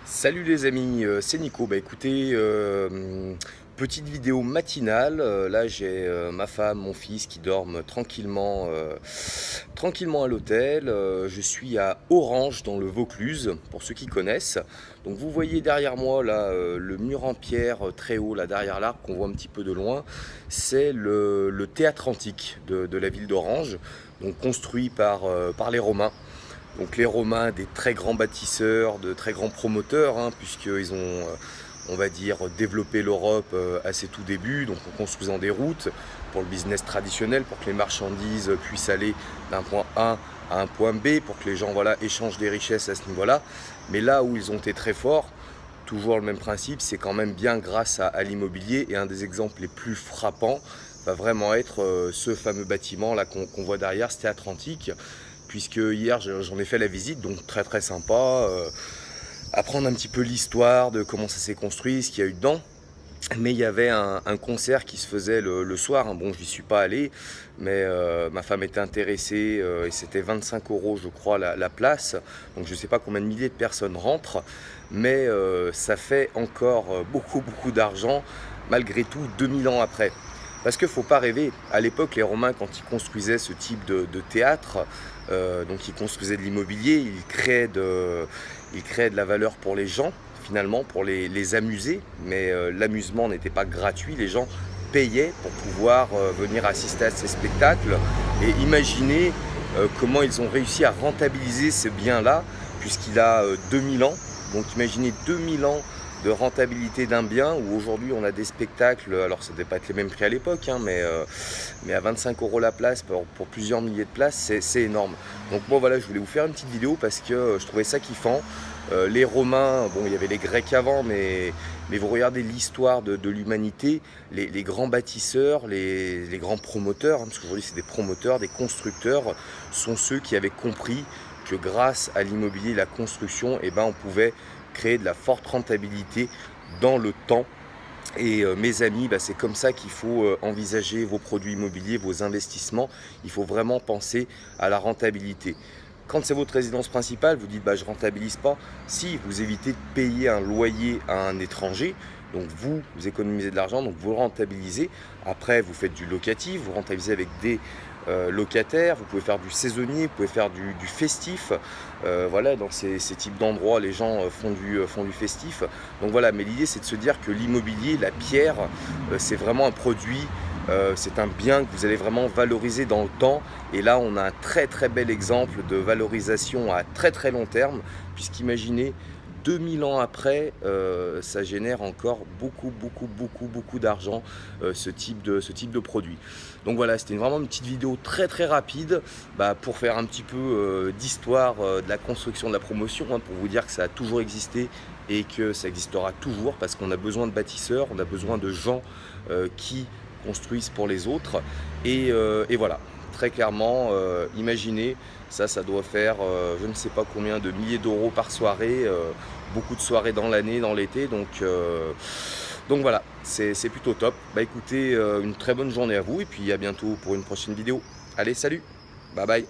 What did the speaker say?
Salut les amis, c'est Nico. Bah écoutez, petite vidéo matinale. Là j'ai ma femme, mon fils qui dorment tranquillement, tranquillement à l'hôtel. Je suis à Orange dans le Vaucluse, pour ceux qui connaissent. Donc vous voyez derrière moi là le mur en pierre très haut là derrière l'arbre qu'on voit un petit peu de loin. C'est le théâtre antique de la ville d'Orange, donc construit par les Romains. Donc les Romains, des très grands bâtisseurs, de très grands promoteurs, hein, puisqu'ils ont, on va dire, développé l'Europe à ses tout débuts, donc en construisant des routes pour le business traditionnel, pour que les marchandises puissent aller d'un point A à un point B, pour que les gens voilà, échangent des richesses à ce niveau-là. Mais là où ils ont été très forts, toujours le même principe, c'est quand même bien grâce à l'immobilier, et un des exemples les plus frappants va vraiment être ce fameux bâtiment là qu'on voit derrière, ce théâtre antique, puisque hier j'en ai fait la visite, donc très très sympa, apprendre un petit peu l'histoire de comment ça s'est construit, ce qu'il y a eu dedans. Mais il y avait un concert qui se faisait le soir, hein. Bon, je n'y suis pas allé, mais ma femme était intéressée, et c'était 25 euros je crois la place, donc je ne sais pas combien de milliers de personnes rentrent, mais ça fait encore beaucoup d'argent malgré tout 2000 ans après. Parce qu'il ne faut pas rêver, à l'époque les Romains quand ils construisaient ce type de théâtre, donc ils construisaient de l'immobilier, ils créaient de la valeur pour les gens, finalement pour les amuser, mais l'amusement n'était pas gratuit, les gens payaient pour pouvoir venir assister à ces spectacles et imaginer comment ils ont réussi à rentabiliser ce bien-là, puisqu'il a 2000 ans, donc imaginez 2000 ans de rentabilité d'un bien, où aujourd'hui on a des spectacles, alors ça ne devait pas être les mêmes prix à l'époque, hein, mais à 25 euros la place pour plusieurs milliers de places, c'est énorme. Donc moi voilà, je voulais vous faire une petite vidéo parce que je trouvais ça kiffant. Les Romains, bon il y avait les Grecs avant, mais vous regardez l'histoire de l'humanité, les grands bâtisseurs, les grands promoteurs, hein, parce qu'aujourd'hui c'est des promoteurs, des constructeurs, sont ceux qui avaient compris que grâce à l'immobilier et la construction, eh ben, on pouvait créer de la forte rentabilité dans le temps. Et mes amis, bah, c'est comme ça qu'il faut envisager vos produits immobiliers, vos investissements. Il faut vraiment penser à la rentabilité. Quand c'est votre résidence principale, vous dites bah, je ne rentabilise pas. Si vous évitez de payer un loyer à un étranger, donc vous économisez de l'argent, donc vous le rentabilisez. Après, vous faites du locatif, vous rentabilisez avec des locataires, vous pouvez faire du saisonnier, vous pouvez faire du festif. Voilà, dans ces types d'endroits, les gens font du festif. Donc voilà, mais l'idée c'est de se dire que l'immobilier, la pierre, c'est vraiment un produit, c'est un bien que vous allez vraiment valoriser dans le temps. Et là, on a un très bel exemple de valorisation à très long terme, puisqu'imaginez, 2000 ans après, ça génère encore beaucoup d'argent, ce type de produit. Donc voilà, c'était vraiment une petite vidéo très rapide, bah, pour faire un petit peu d'histoire de la construction de la promotion, hein, pour vous dire que ça a toujours existé et que ça existera toujours, parce qu'on a besoin de bâtisseurs, on a besoin de gens qui construisent pour les autres. Et voilà, très clairement, imaginez, ça doit faire je ne sais pas combien de milliers d'euros par soirée, beaucoup de soirées dans l'année, dans l'été, donc voilà, c'est plutôt top. Bah écoutez, une très bonne journée à vous, et puis à bientôt pour une prochaine vidéo. Allez, salut, bye bye.